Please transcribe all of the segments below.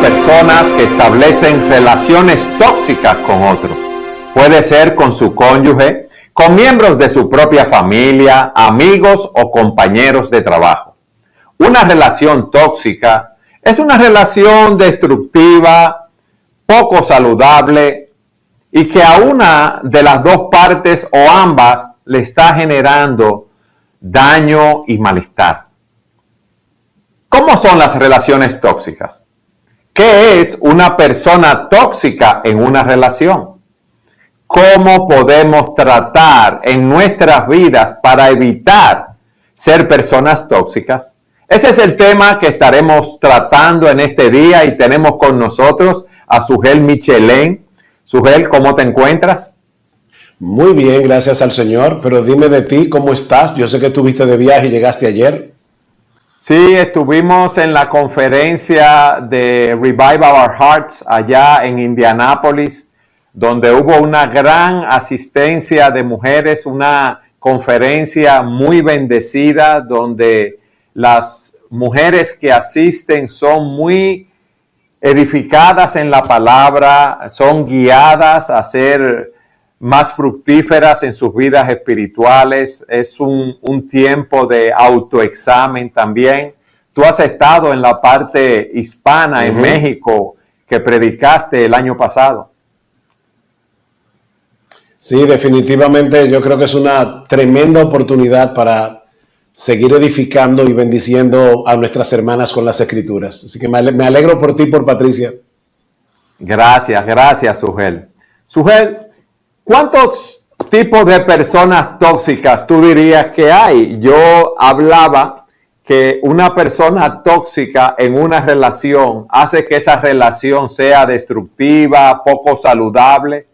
personas que establecen relaciones tóxicas con otros. Puede ser con su cónyuge, con miembros de su propia familia, amigos o compañeros de trabajo. Una relación tóxica es una relación destructiva, poco saludable y que a una de las dos partes o ambas le está generando daño y malestar. ¿Cómo son las relaciones tóxicas? ¿Qué es una persona tóxica en una relación? ¿Cómo podemos tratar en nuestras vidas para evitar ser personas tóxicas? Ese es el tema que estaremos tratando en este día y tenemos con nosotros a Sugel Michelén. Sugel, ¿cómo te encuentras? Muy bien, gracias al Señor. Pero dime de ti, ¿cómo estás? Yo sé que estuviste de viaje y llegaste ayer. Sí, estuvimos en la conferencia de Revive Our Hearts allá en Indianápolis, donde hubo una gran asistencia de mujeres, una conferencia muy bendecida, donde las mujeres que asisten son muy edificadas en la palabra, son guiadas a ser más fructíferas en sus vidas espirituales. Es un tiempo de autoexamen también. Tú has estado en la parte hispana en México que predicaste el año pasado. Sí, definitivamente yo creo que es una tremenda oportunidad para seguir edificando y bendiciendo a nuestras hermanas con las Escrituras. Así que me alegro por ti y por Patricia. Gracias, Sugel. Sugel, ¿cuántos tipos de personas tóxicas tú dirías que hay? Yo hablaba que una persona tóxica en una relación hace que esa relación sea destructiva, poco saludable.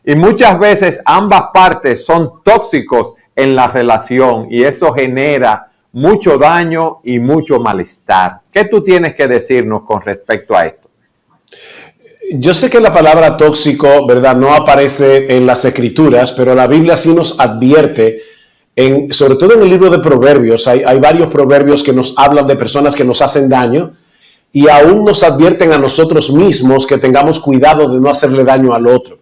Y muchas veces ambas partes son tóxicos en la relación y eso genera mucho daño y mucho malestar. ¿Qué tú tienes que decirnos con respecto a esto? Yo sé que la palabra tóxico, ¿verdad?, no aparece en las Escrituras, pero la Biblia sí nos advierte, sobre todo en el libro de Proverbios, hay varios proverbios que nos hablan de personas que nos hacen daño y aún nos advierten a nosotros mismos que tengamos cuidado de no hacerle daño al otro.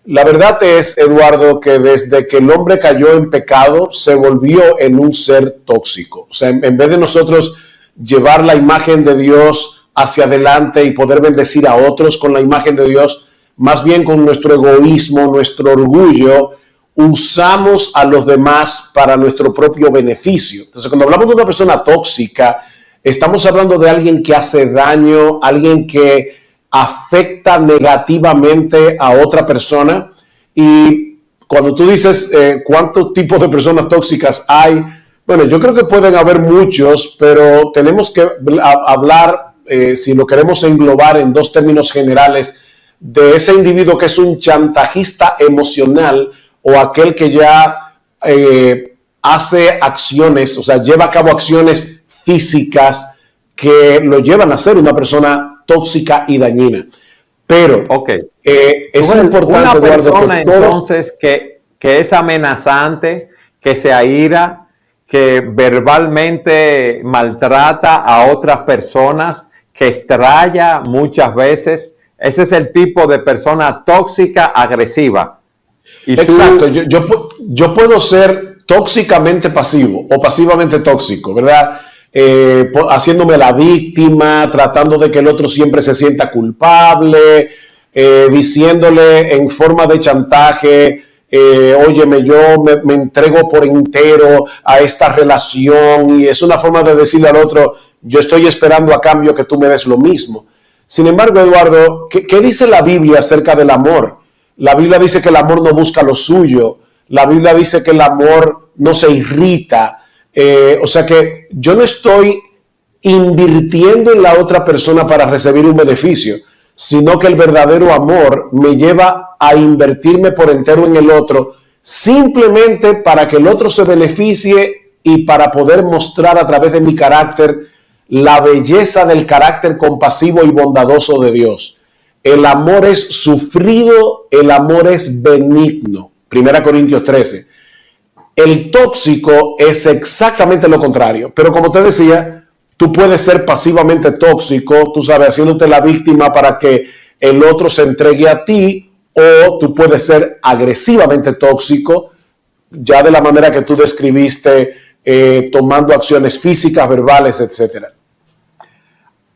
La verdad es, Eduardo, que desde que el hombre cayó en pecado, se volvió en un ser tóxico. O sea, en vez de nosotros llevar la imagen de Dios hacia adelante y poder bendecir a otros con la imagen de Dios, más bien con nuestro egoísmo, nuestro orgullo, usamos a los demás para nuestro propio beneficio. Entonces, cuando hablamos de una persona tóxica, estamos hablando de alguien que hace daño, alguien que afecta negativamente a otra persona. Y cuando tú dices cuántos tipos de personas tóxicas hay, bueno, yo creo que pueden haber muchos, pero tenemos que hablar, si lo queremos englobar en dos términos generales, de ese individuo que es un chantajista emocional o aquel que ya hace acciones, o sea, lleva a cabo acciones físicas que lo llevan a ser una persona tóxica y dañina. Pero es importante, una persona, Eduardo, entonces que es amenazante, que se aira, que verbalmente maltrata a otras personas, que estralla muchas veces. Ese es el tipo de persona tóxica, agresiva. Y exacto. Yo puedo ser tóxicamente pasivo o pasivamente tóxico, ¿verdad? Haciéndome la víctima, tratando de que el otro siempre se sienta culpable, diciéndole en forma de chantaje, óyeme, yo me entrego por entero a esta relación, y es una forma de decirle al otro, yo estoy esperando a cambio que tú me des lo mismo. Sin embargo, Eduardo, ¿qué dice la Biblia acerca del amor? La Biblia dice que el amor no busca lo suyo, la Biblia dice que el amor no se irrita. O sea que yo no estoy invirtiendo en la otra persona para recibir un beneficio, sino que el verdadero amor me lleva a invertirme por entero en el otro, simplemente para que el otro se beneficie y para poder mostrar a través de mi carácter la belleza del carácter compasivo y bondadoso de Dios. El amor es sufrido, el amor es benigno. 1 Corintios 13. El tóxico es exactamente lo contrario. Pero como te decía, Tú puedes ser pasivamente tóxico, tú sabes, haciéndote la víctima para que el otro se entregue a ti, o tú puedes ser agresivamente tóxico, ya de la manera que tú describiste, tomando acciones físicas, verbales, etcétera.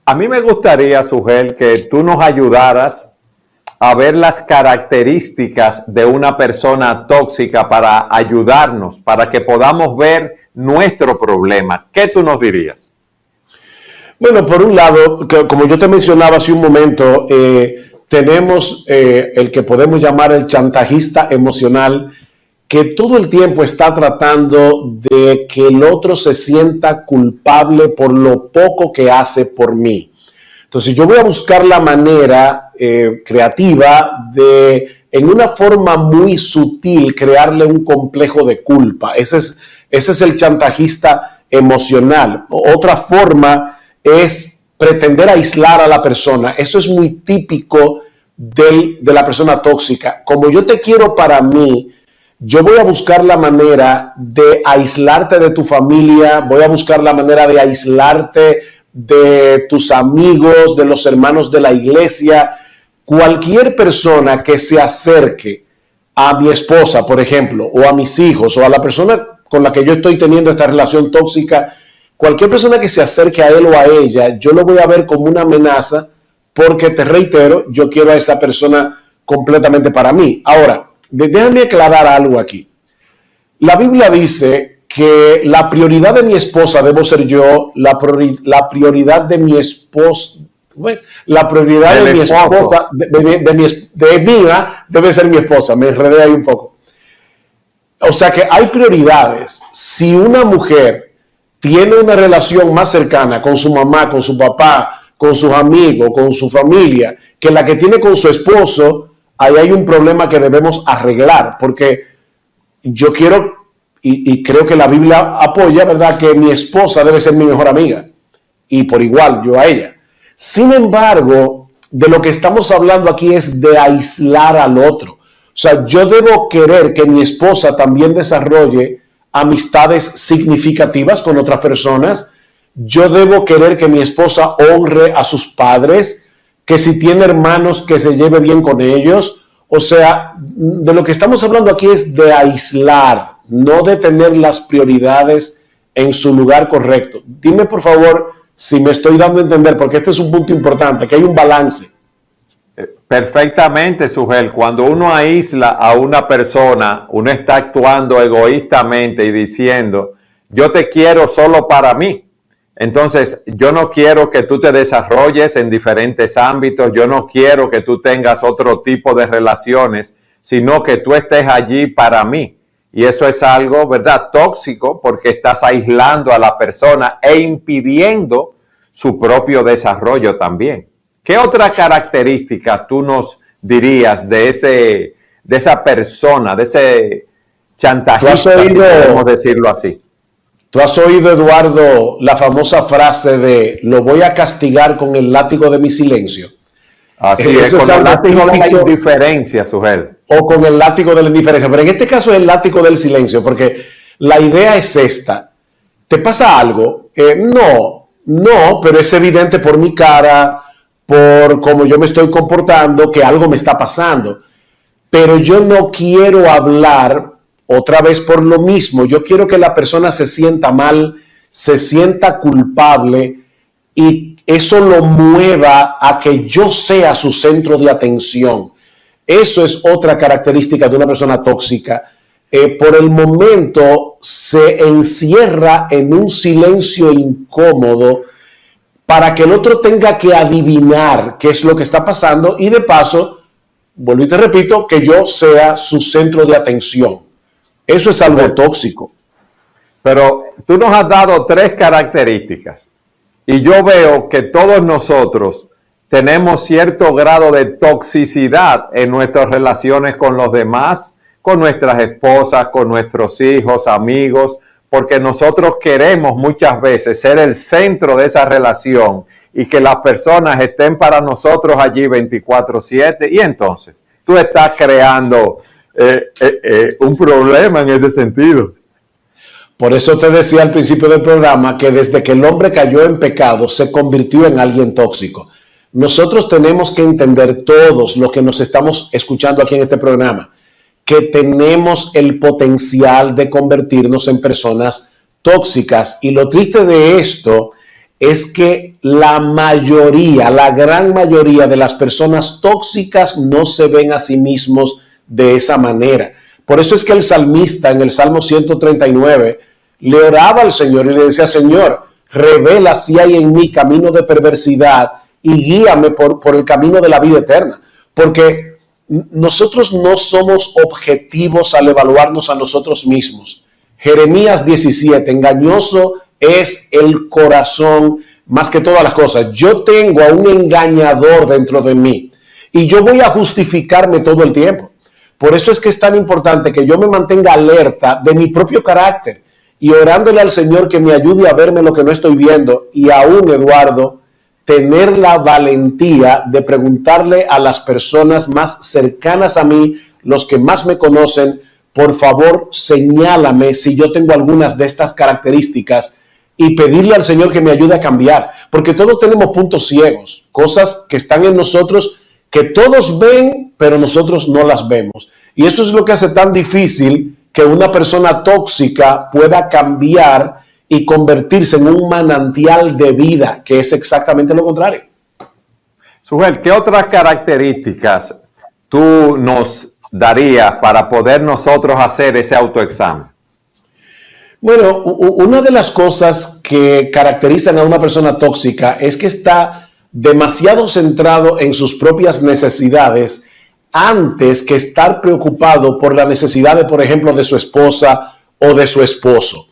A mí me gustaría, Sugel, que tú nos ayudaras a ver las características de una persona tóxica para ayudarnos, para que podamos ver nuestro problema. ¿Qué tú nos dirías? Bueno, por un lado, como yo te mencionaba hace un momento, tenemos el que podemos llamar el chantajista emocional, que todo el tiempo está tratando de que el otro se sienta culpable por lo poco que hace por mí. Entonces yo voy a buscar la manera creativa de, en una forma muy sutil, crearle un complejo de culpa. Ese es el chantajista emocional. Otra forma es pretender aislar a la persona. Eso es muy típico de la persona tóxica. Como yo te quiero para mí, yo voy a buscar la manera de aislarte de tu familia, voy a buscar la manera de aislarte de tus amigos, de los hermanos de la iglesia. Cualquier persona que se acerque a mi esposa, por ejemplo, o a mis hijos, o a la persona con la que yo estoy teniendo esta relación tóxica, cualquier persona que se acerque a él o a ella, yo lo voy a ver como una amenaza, porque te reitero, yo quiero a esa persona completamente para mí. Ahora, déjame aclarar algo aquí. La Biblia dice que la prioridad de mi esposa debo ser yo, la prioridad de mi esposo, la prioridad de mi esposa, de mía, debe ser mi esposa. Me enredé ahí un poco. O sea que hay prioridades. Si una mujer tiene una relación más cercana con su mamá, con su papá, con sus amigos, con su familia, que la que tiene con su esposo, ahí hay un problema que debemos arreglar, porque yo quiero, y creo que la Biblia apoya, ¿verdad?, que mi esposa debe ser mi mejor amiga, y por igual yo a ella. Sin embargo, de lo que estamos hablando aquí es de aislar al otro. O sea, yo debo querer que mi esposa también desarrolle amistades significativas con otras personas. Yo debo querer que mi esposa honre a sus padres, que si tiene hermanos, que se lleve bien con ellos. O sea, de lo que estamos hablando aquí es de aislar, no de tener las prioridades en su lugar correcto. Dime, por favor, si me estoy dando a entender, porque este es un punto importante, que hay un balance. Perfectamente, Sugel. Cuando uno aísla a una persona, uno está actuando egoístamente y diciendo, yo te quiero solo para mí. Entonces, yo no quiero que tú te desarrolles en diferentes ámbitos, yo no quiero que tú tengas otro tipo de relaciones, sino que tú estés allí para mí. Y eso es algo, ¿verdad?, tóxico, porque estás aislando a la persona e impidiendo su propio desarrollo también. ¿Qué otra característica tú nos dirías de esa persona, de ese chantajista, si podemos decirlo así? ¿Tú has oído, Eduardo, la famosa frase de lo voy a castigar con el látigo de mi silencio? Así es, con el látigo de la indiferencia, Sugel. O con el látigo de la indiferencia. Pero en este caso es el látigo del silencio, porque la idea es esta. ¿Te pasa algo? No, pero es evidente por mi cara, por cómo yo me estoy comportando, que algo me está pasando. Pero yo no quiero hablar otra vez por lo mismo. Yo quiero que la persona se sienta mal, se sienta culpable y eso lo mueva a que yo sea su centro de atención. Eso es otra característica de una persona tóxica. Por el momento se encierra en un silencio incómodo para que el otro tenga que adivinar qué es lo que está pasando y de paso, vuelvo y te repito, que yo sea su centro de atención. Eso es algo tóxico. Pero tú nos has dado 3 características y yo veo que todos nosotros tenemos cierto grado de toxicidad en nuestras relaciones con los demás, con nuestras esposas, con nuestros hijos, amigos, porque nosotros queremos muchas veces ser el centro de esa relación y que las personas estén para nosotros allí 24/7 y entonces tú estás creando un problema en ese sentido. Por eso te decía al principio del programa que desde que el hombre cayó en pecado se convirtió en alguien tóxico. Nosotros tenemos que entender, todos los que nos estamos escuchando aquí en este programa, que tenemos el potencial de convertirnos en personas tóxicas. Y lo triste de esto es que la gran mayoría de las personas tóxicas no se ven a sí mismos de esa manera. Por eso es que el salmista en el Salmo 139 le oraba al Señor y le decía: Señor, revela si hay en mí camino de perversidad y guíame por el camino de la vida eterna. Porque nosotros no somos objetivos al evaluarnos a nosotros mismos. Jeremías 17, engañoso es el corazón más que todas las cosas. Yo tengo a un engañador dentro de mí y yo voy a justificarme todo el tiempo. Por eso es que es tan importante que yo me mantenga alerta de mi propio carácter y orándole al Señor que me ayude a verme lo que no estoy viendo. Y aún, Eduardo, tener la valentía de preguntarle a las personas más cercanas a mí, los que más me conocen: por favor, señálame si yo tengo algunas de estas características, y pedirle al Señor que me ayude a cambiar. Porque todos tenemos puntos ciegos, cosas que están en nosotros que todos ven, pero nosotros no las vemos. Y eso es lo que hace tan difícil que una persona tóxica pueda cambiar y convertirse en un manantial de vida, que es exactamente lo contrario. Sujel, ¿qué otras características tú nos darías para poder nosotros hacer ese autoexamen? Bueno, una de las cosas que caracterizan a una persona tóxica es que está demasiado centrado en sus propias necesidades antes que estar preocupado por la necesidad de, por ejemplo, de su esposa o de su esposo.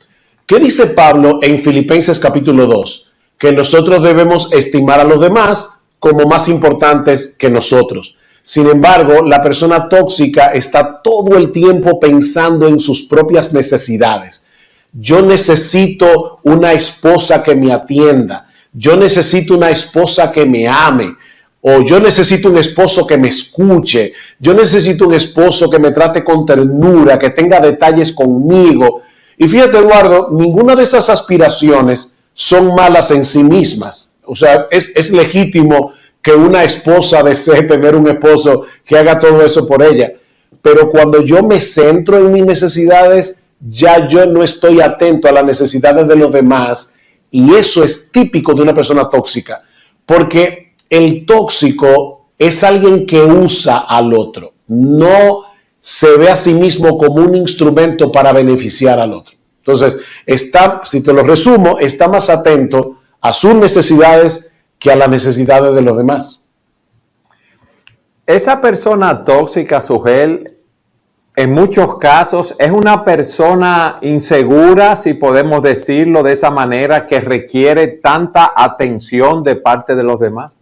¿Qué dice Pablo en Filipenses capítulo 2? Que nosotros debemos estimar a los demás como más importantes que nosotros. Sin embargo, la persona tóxica está todo el tiempo pensando en sus propias necesidades. Yo necesito una esposa que me atienda. Yo necesito una esposa que me ame. O yo necesito un esposo que me escuche. Yo necesito un esposo que me trate con ternura, que tenga detalles conmigo. Y fíjate, Eduardo, ninguna de esas aspiraciones son malas en sí mismas. O sea, es legítimo que una esposa desee tener un esposo que haga todo eso por ella. Pero cuando yo me centro en mis necesidades, ya yo no estoy atento a las necesidades de los demás. Y eso es típico de una persona tóxica. Porque el tóxico es alguien que usa al otro. No se ve a sí mismo como un instrumento para beneficiar al otro. Entonces, si te lo resumo, está más atento a sus necesidades que a las necesidades de los demás. Esa persona tóxica, Sujel, en muchos casos es una persona insegura, si podemos decirlo de esa manera, que requiere tanta atención de parte de los demás.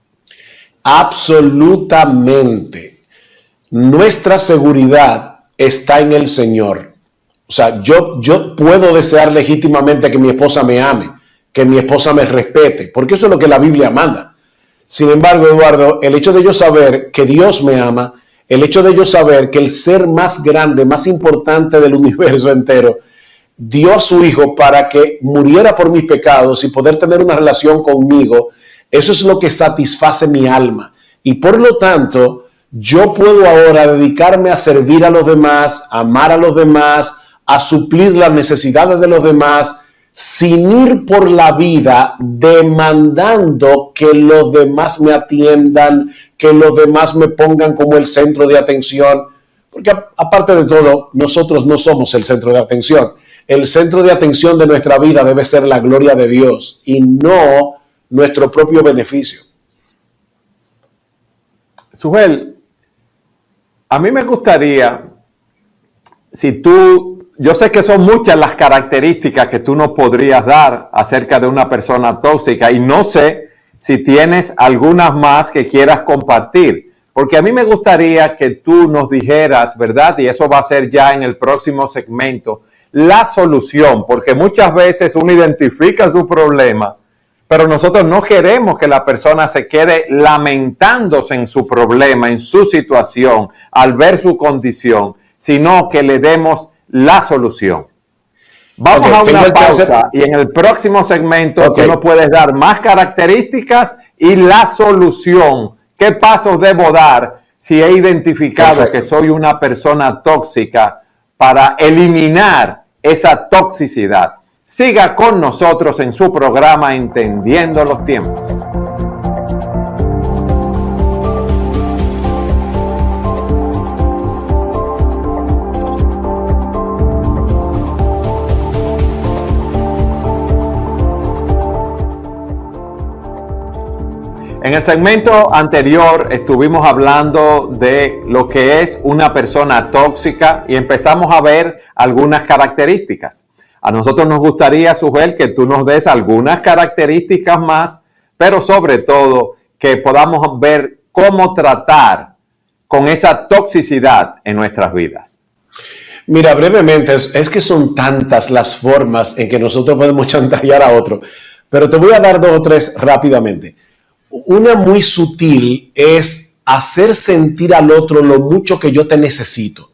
Absolutamente. Nuestra seguridad está en el Señor. O sea, yo puedo desear legítimamente que mi esposa me ame, que mi esposa me respete, porque eso es lo que la Biblia manda. Sin embargo, Eduardo, el hecho de yo saber que Dios me ama, el hecho de yo saber que el ser más grande, más importante del universo entero, dio a su Hijo para que muriera por mis pecados y poder tener una relación conmigo, eso es lo que satisface mi alma. Y por lo tanto, yo puedo ahora dedicarme a servir a los demás, a amar a los demás, a suplir las necesidades de los demás, sin ir por la vida demandando que los demás me atiendan, que los demás me pongan como el centro de atención. Porque aparte de todo, nosotros no somos el centro de atención. El centro de atención de nuestra vida debe ser la gloria de Dios y no nuestro propio beneficio. Sujel, a mí me gustaría, yo sé que son muchas las características que tú nos podrías dar acerca de una persona tóxica y no sé si tienes algunas más que quieras compartir, porque a mí me gustaría que tú nos dijeras, ¿verdad? Y eso va a ser ya en el próximo segmento, la solución, porque muchas veces uno identifica su problema, pero nosotros no queremos que la persona se quede lamentándose en su problema, en su situación, al ver su condición, sino que le demos la solución. Vamos a tengo una el tercer- pausa y en el próximo segmento Ok. tú nos puedes dar más características y la solución. ¿Qué pasos debo dar si he identificado Perfecto. que soy una persona tóxica para eliminar esa toxicidad? Siga con nosotros en su programa Entendiendo los Tiempos. En el segmento anterior estuvimos hablando de lo que es una persona tóxica y empezamos a ver algunas características. A nosotros nos gustaría, Sujel, que tú nos des algunas características más, pero sobre todo que podamos ver cómo tratar con esa toxicidad en nuestras vidas. Mira, brevemente, es que son tantas las formas en que nosotros podemos chantajear a otro, pero te voy a dar 2 o 3 rápidamente. Una muy sutil es hacer sentir al otro lo mucho que yo te necesito.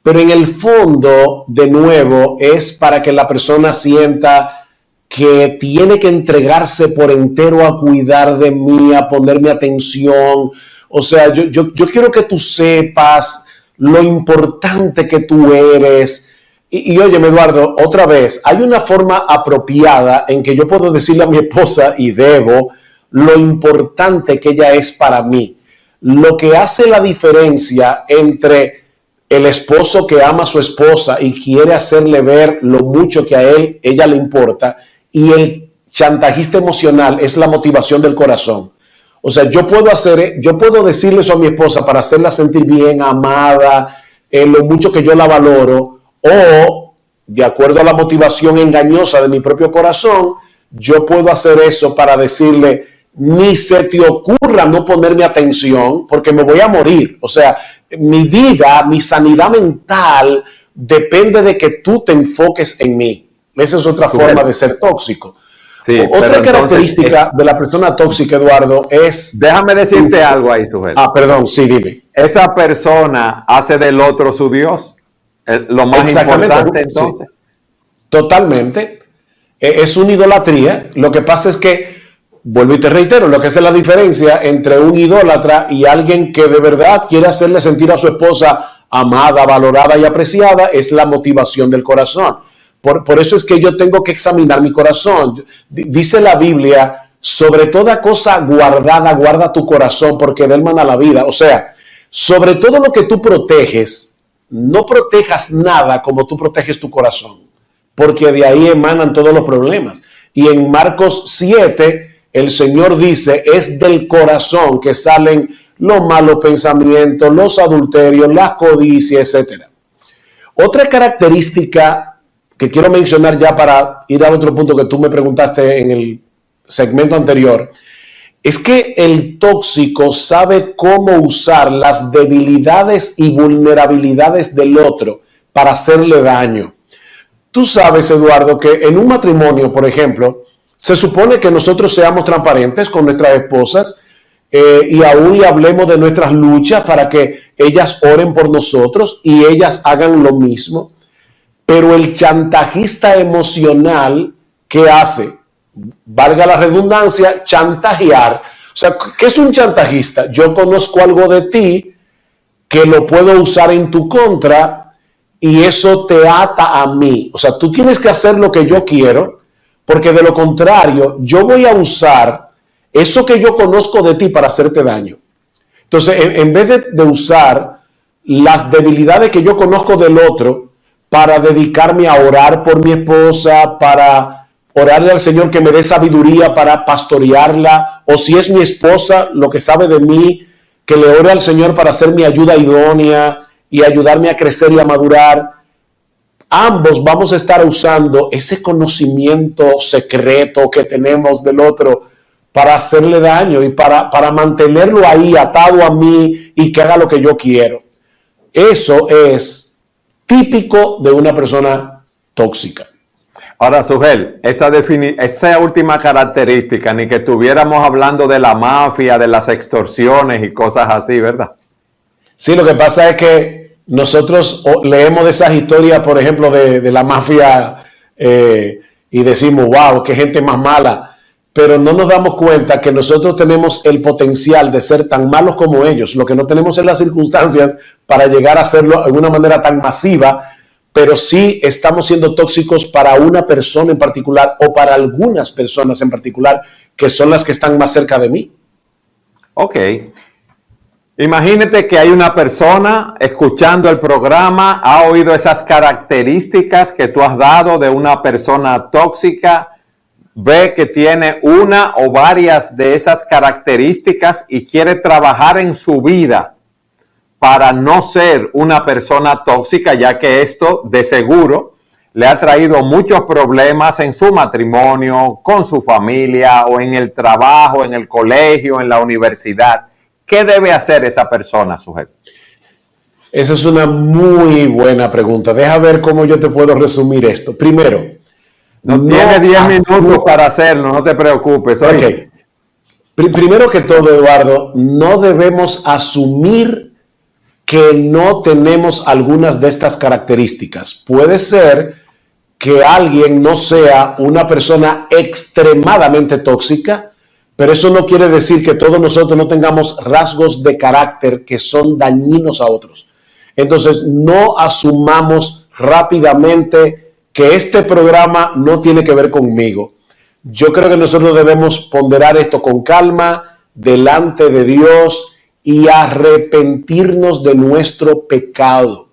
Pero en el fondo, de nuevo, es para que la persona sienta que tiene que entregarse por entero a cuidar de mí, a ponerme atención. O sea, yo quiero que tú sepas lo importante que tú eres. Y óyeme, Eduardo, otra vez, hay una forma apropiada en que yo puedo decirle a mi esposa, y debo, lo importante que ella es para mí. Lo que hace la diferencia entre el esposo que ama a su esposa y quiere hacerle ver lo mucho que a ella le importa, y el chantajista emocional es la motivación del corazón. O sea, yo puedo decirle eso a mi esposa para hacerla sentir bien, amada, lo mucho que yo la valoro, o de acuerdo a la motivación engañosa de mi propio corazón, yo puedo hacer eso para decirle, ni se te ocurra no ponerme atención porque me voy a morir. O sea, mi vida, mi sanidad mental depende de que tú te enfoques en mí. Esa es otra forma de ser tóxico. Sí, otra característica entonces, de la persona tóxica, Eduardo, es... Déjame decirte algo ahí, Sujel. Perdón, sí, dime. Esa persona hace del otro su Dios. Lo más importante, entonces. Sí, totalmente. Es una idolatría. Lo que pasa es que, vuelvo y te reitero, lo que es la diferencia entre un idólatra y alguien que de verdad quiere hacerle sentir a su esposa amada, valorada y apreciada, es la motivación del corazón. Por eso es que yo tengo que examinar mi corazón. Dice la Biblia, sobre toda cosa guardada, guarda tu corazón, porque de él mana la vida. O sea, sobre todo lo que tú proteges, no protejas nada como tú proteges tu corazón, porque de ahí emanan todos los problemas. Y en Marcos 7, el Señor dice, es del corazón que salen los malos pensamientos, los adulterios, las codicias, etc. Otra característica que quiero mencionar ya para ir al otro punto que tú me preguntaste en el segmento anterior, es que el tóxico sabe cómo usar las debilidades y vulnerabilidades del otro para hacerle daño. Tú sabes, Eduardo, que en un matrimonio, por ejemplo, se supone que nosotros seamos transparentes con nuestras esposas y aún le hablemos de nuestras luchas para que ellas oren por nosotros y ellas hagan lo mismo. Pero el chantajista emocional, ¿qué hace? Valga la redundancia, chantajear. O sea, ¿qué es un chantajista? Yo conozco algo de ti que lo puedo usar en tu contra y eso te ata a mí. O sea, tú tienes que hacer lo que yo quiero, porque de lo contrario, yo voy a usar eso que yo conozco de ti para hacerte daño. Entonces, en vez de usar las debilidades que yo conozco del otro para dedicarme a orar por mi esposa, para orarle al Señor que me dé sabiduría para pastorearla, o si es mi esposa, lo que sabe de mí, que le ore al Señor para hacer mi ayuda idónea y ayudarme a crecer y a madurar. Ambos vamos a estar usando ese conocimiento secreto que tenemos del otro para hacerle daño y para mantenerlo ahí atado a mí y que haga lo que yo quiero. Eso es típico de una persona tóxica. Ahora, Sujel, esa última característica, ni que estuviéramos hablando de la mafia, de las extorsiones y cosas así, ¿verdad? Sí, lo que pasa es que nosotros leemos de esas historias, por ejemplo, de la mafia y decimos, wow, qué gente más mala, pero no nos damos cuenta que nosotros tenemos el potencial de ser tan malos como ellos. Lo que no tenemos es las circunstancias para llegar a hacerlo de una manera tan masiva, pero sí estamos siendo tóxicos para una persona en particular o para algunas personas en particular que son las que están más cerca de mí. Ok. Imagínate que hay una persona escuchando el programa, ha oído esas características que tú has dado de una persona tóxica, ve que tiene una o varias de esas características y quiere trabajar en su vida para no ser una persona tóxica, ya que esto de seguro le ha traído muchos problemas en su matrimonio, con su familia o en el trabajo, en el colegio, en la universidad. ¿Qué debe hacer esa persona, sujeto? Esa es una muy buena pregunta. Deja ver cómo yo te puedo resumir esto. Primero, no tiene 10 minutos para hacerlo, no te preocupes. Okay. Primero que todo, Eduardo, no debemos asumir que no tenemos algunas de estas características. Puede ser que alguien no sea una persona extremadamente tóxica, pero eso no quiere decir que todos nosotros no tengamos rasgos de carácter que son dañinos a otros. Entonces, no asumamos rápidamente que este programa no tiene que ver conmigo. Yo creo que nosotros debemos ponderar esto con calma, delante de Dios y arrepentirnos de nuestro pecado.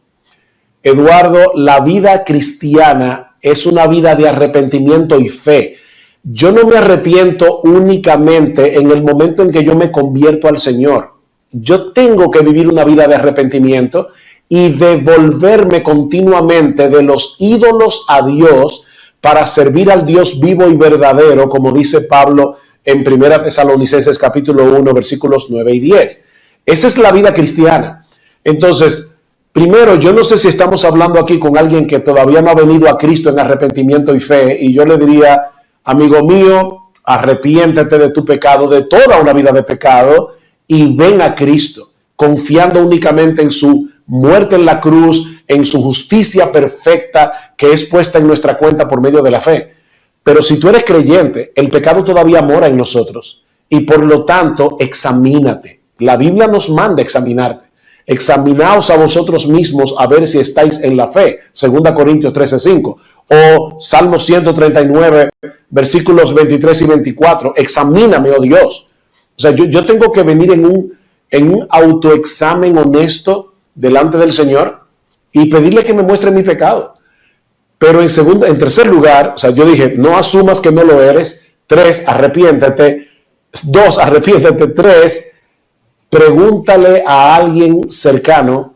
Eduardo, la vida cristiana es una vida de arrepentimiento y fe. Yo no me arrepiento únicamente en el momento en que yo me convierto al Señor. Yo tengo que vivir una vida de arrepentimiento y devolverme continuamente de los ídolos a Dios para servir al Dios vivo y verdadero, como dice Pablo en 1 Tesalonicenses capítulo 1, versículos 9 y 10. Esa es la vida cristiana. Entonces, primero, yo no sé si estamos hablando aquí con alguien que todavía no ha venido a Cristo en arrepentimiento y fe, y yo le diría, amigo mío, arrepiéntete de tu pecado, de toda una vida de pecado, y ven a Cristo, confiando únicamente en su muerte en la cruz, en su justicia perfecta que es puesta en nuestra cuenta por medio de la fe. Pero si tú eres creyente, el pecado todavía mora en nosotros, y por lo tanto, examínate. La Biblia nos manda examinarte. Examinaos a vosotros mismos a ver si estáis en la fe. 2 Corintios 13:5. O Salmo 139, versículos 23 y 24. Examíname, oh Dios. O sea, yo tengo que venir en un autoexamen honesto delante del Señor y pedirle que me muestre mi pecado. Pero en tercer lugar, o sea, yo dije, no asumas que no lo eres. 3, arrepiéntete. 2, arrepiéntete. 3, pregúntale a alguien cercano,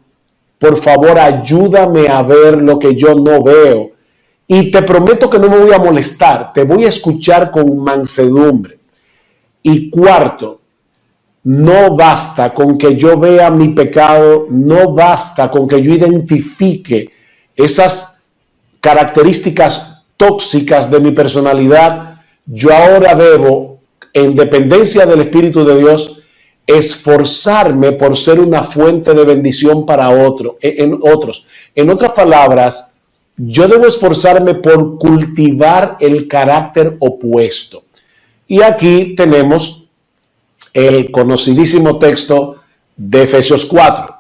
por favor, ayúdame a ver lo que yo no veo. Y te prometo que no me voy a molestar, te voy a escuchar con mansedumbre. Y cuarto, no basta con que yo vea mi pecado, no basta con que yo identifique esas características tóxicas de mi personalidad. Yo ahora debo, en dependencia del Espíritu de Dios, esforzarme por ser una fuente de bendición para otros. En otras palabras, yo debo esforzarme por cultivar el carácter opuesto. Y aquí tenemos el conocidísimo texto de Efesios 4.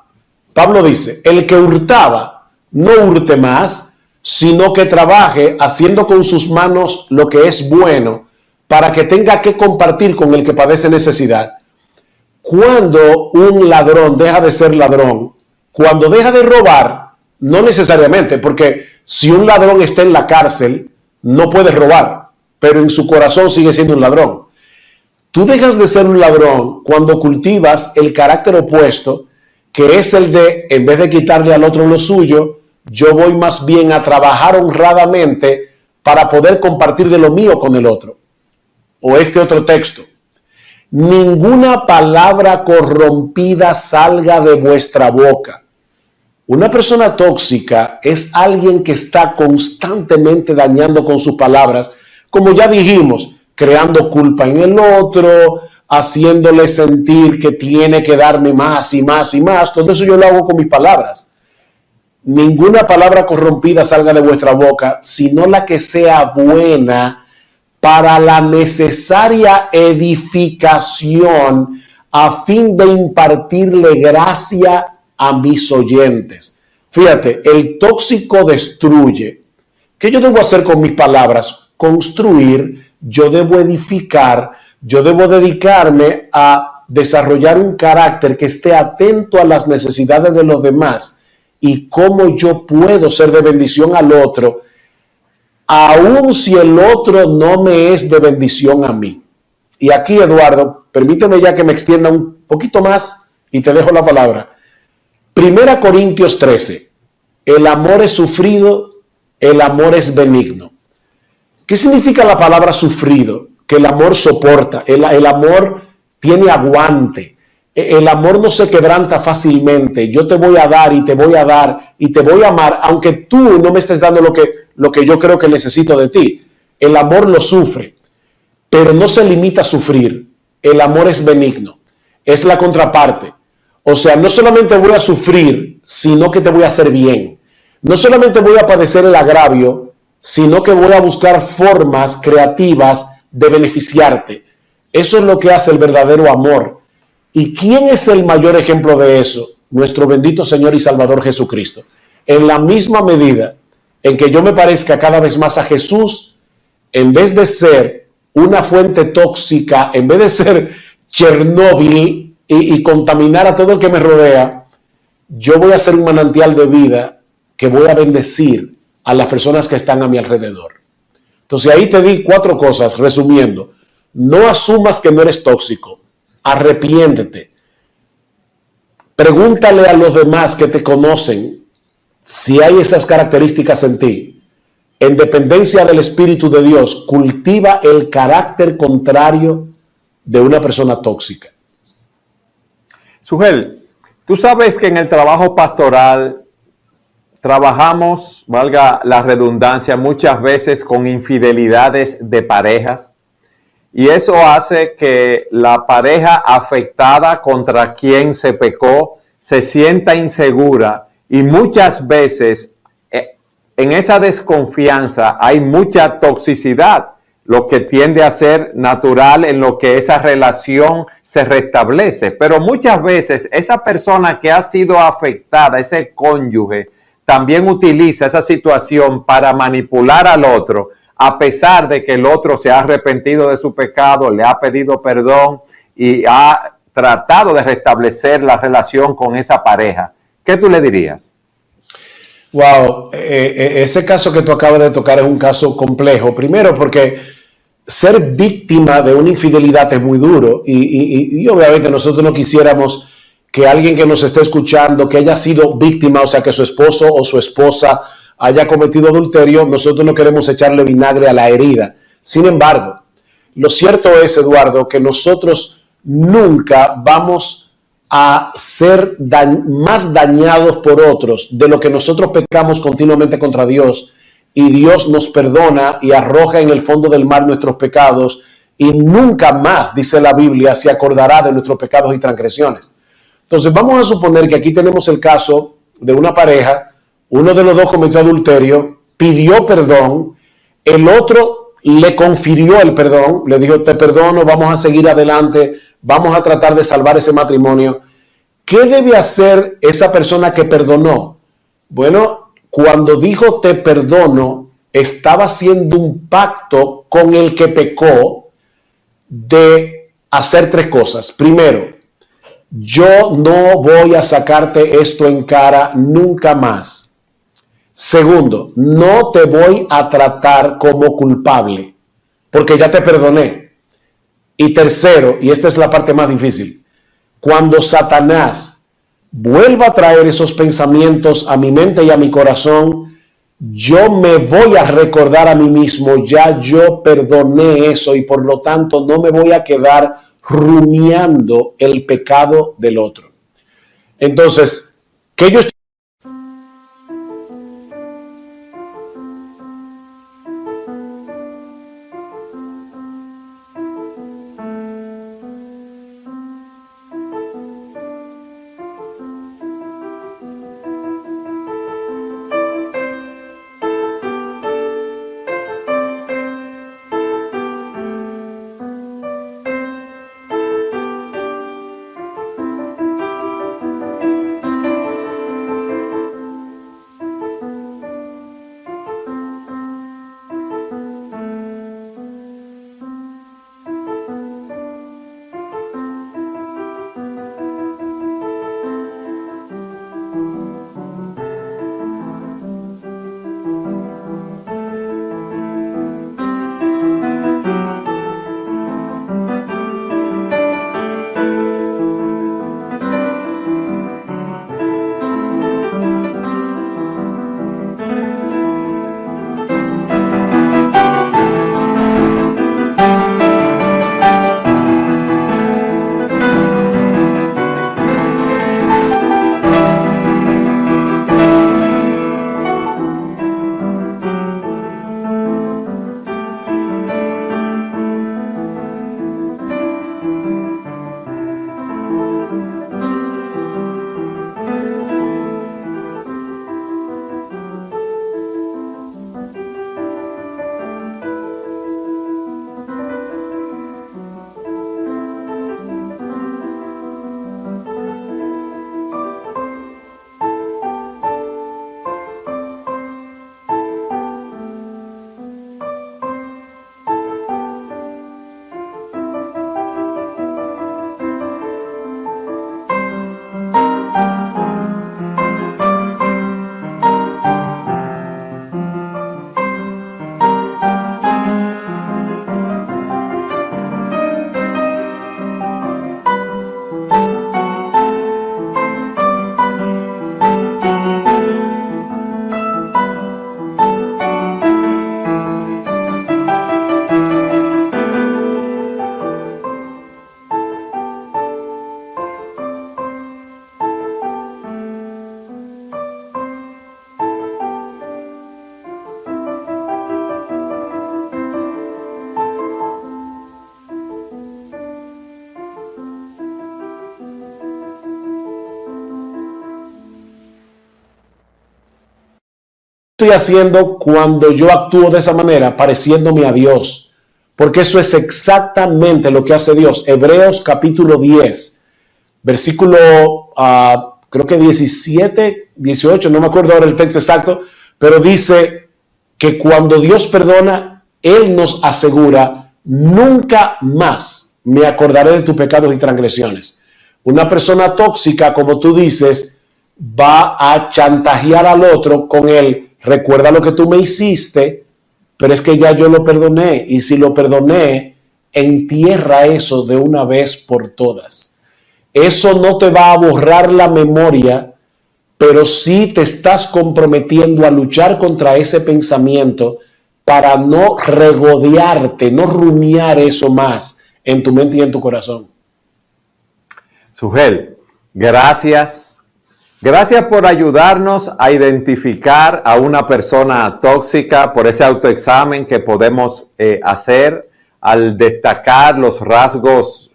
Pablo dice, el que hurtaba, no hurte más, sino que trabaje haciendo con sus manos lo que es bueno, para que tenga que compartir con el que padece necesidad. Cuando un ladrón deja de ser ladrón, cuando deja de robar, no necesariamente, porque si un ladrón está en la cárcel, no puede robar, pero en su corazón sigue siendo un ladrón. Tú dejas de ser un ladrón cuando cultivas el carácter opuesto, que es el de, en vez de quitarle al otro lo suyo, yo voy más bien a trabajar honradamente para poder compartir de lo mío con el otro. O este otro texto. Ninguna palabra corrompida salga de vuestra boca. Una persona tóxica es alguien que está constantemente dañando con sus palabras, como ya dijimos, creando culpa en el otro, haciéndole sentir que tiene que darme más y más y más. Todo eso yo lo hago con mis palabras. ninguna palabra corrompida salga de vuestra boca, sino la que sea buena para la necesaria edificación a fin de impartirle gracia a mis oyentes. Fíjate, el tóxico destruye. ¿Qué yo debo hacer con mis palabras? Construir, yo debo edificar, yo debo dedicarme a desarrollar un carácter que esté atento a las necesidades de los demás y cómo yo puedo ser de bendición al otro, aun si el otro no me es de bendición a mí. Y aquí, Eduardo, permíteme ya que me extienda un poquito más y te dejo la palabra. 1 Corintios 13. El amor es sufrido, el amor es benigno. ¿Qué significa la palabra sufrido? Que el amor soporta, el amor tiene aguante, el amor no se quebranta fácilmente. Yo te voy a dar y te voy a dar y te voy a amar, aunque tú no me estés dando lo que yo creo que necesito de ti. El amor lo sufre, pero no se limita a sufrir. El amor es benigno, es la contraparte. O sea, no solamente voy a sufrir, sino que te voy a hacer bien. No solamente voy a padecer el agravio, sino que voy a buscar formas creativas de beneficiarte. Eso es lo que hace el verdadero amor. ¿Y quién es el mayor ejemplo de eso? Nuestro bendito Señor y Salvador Jesucristo. En la misma medida en que yo me parezca cada vez más a Jesús, en vez de ser una fuente tóxica, en vez de ser Chernóbil y contaminar a todo el que me rodea, yo voy a ser un manantial de vida que voy a bendecir a las personas que están a mi alrededor. Entonces ahí te di 4 cosas, resumiendo. No asumas que no eres tóxico. Arrepiéntete. Pregúntale a los demás que te conocen si hay esas características en ti. En dependencia del Espíritu de Dios, cultiva el carácter contrario de una persona tóxica. Sugel, tú sabes que en el trabajo pastoral trabajamos, valga la redundancia, muchas veces con infidelidades de parejas, y eso hace que la pareja afectada contra quien se pecó se sienta insegura, y muchas veces en esa desconfianza hay mucha toxicidad, lo que tiende a ser natural en lo que esa relación se restablece. Pero muchas veces esa persona que ha sido afectada, ese cónyuge, también utiliza esa situación para manipular al otro, a pesar de que el otro se ha arrepentido de su pecado, le ha pedido perdón y ha tratado de restablecer la relación con esa pareja. ¿Qué tú le dirías? Wow, ese caso que tú acabas de tocar es un caso complejo. Primero porque ser víctima de una infidelidad es muy duro y obviamente nosotros no quisiéramos que alguien que nos esté escuchando, que haya sido víctima, o sea, que su esposo o su esposa haya cometido adulterio, nosotros no queremos echarle vinagre a la herida. Sin embargo, lo cierto es, Eduardo, que nosotros nunca vamos a ser más dañados por otros de lo que nosotros pecamos continuamente contra Dios, y Dios nos perdona y arroja en el fondo del mar nuestros pecados, y nunca más, dice la Biblia, se acordará de nuestros pecados y transgresiones. Entonces vamos a suponer que aquí tenemos el caso de una pareja, uno de los dos cometió adulterio, pidió perdón, el otro le confirió el perdón, le dijo: te perdono, vamos a seguir adelante, vamos a tratar de salvar ese matrimonio. ¿Qué debe hacer esa persona que perdonó? Bueno, cuando dijo te perdono, estaba haciendo un pacto con el que pecó de hacer 3 cosas. Primero, yo no voy a sacarte esto en cara nunca más. Segundo, no te voy a tratar como culpable, porque ya te perdoné. Y tercero, y esta es la parte más difícil, cuando Satanás vuelva a traer esos pensamientos a mi mente y a mi corazón, yo me voy a recordar a mí mismo: ya yo perdoné eso, y por lo tanto no me voy a quedar rumiando el pecado del otro. Entonces, ¿qué yo estoy? estoy haciendo cuando yo actúo de esa manera? Pareciéndome a Dios. Porque eso es exactamente lo que hace Dios. Hebreos capítulo 10, versículo creo que 17, 18, no me acuerdo ahora el texto exacto, pero dice que cuando Dios perdona, Él nos asegura: nunca más me acordaré de tus pecados y transgresiones. Una persona tóxica, como tú dices, va a chantajear al otro con él: recuerda lo que tú me hiciste, pero es que ya yo lo perdoné, y si lo perdoné, entierra eso de una vez por todas. Eso no te va a borrar la memoria, pero sí te estás comprometiendo a luchar contra ese pensamiento para no regodearte, no rumiar eso más en tu mente y en tu corazón. Sugel, gracias. Gracias por ayudarnos a identificar a una persona tóxica, por ese autoexamen que podemos hacer al destacar los rasgos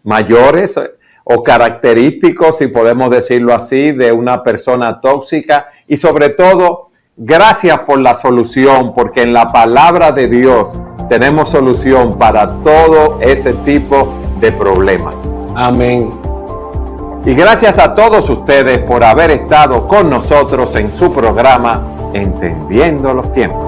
mayores o característicos, si podemos decirlo así, de una persona tóxica. Y sobre todo, gracias por la solución, porque en la palabra de Dios tenemos solución para todo ese tipo de problemas. Amén. Y gracias a todos ustedes por haber estado con nosotros en su programa Entendiendo los Tiempos.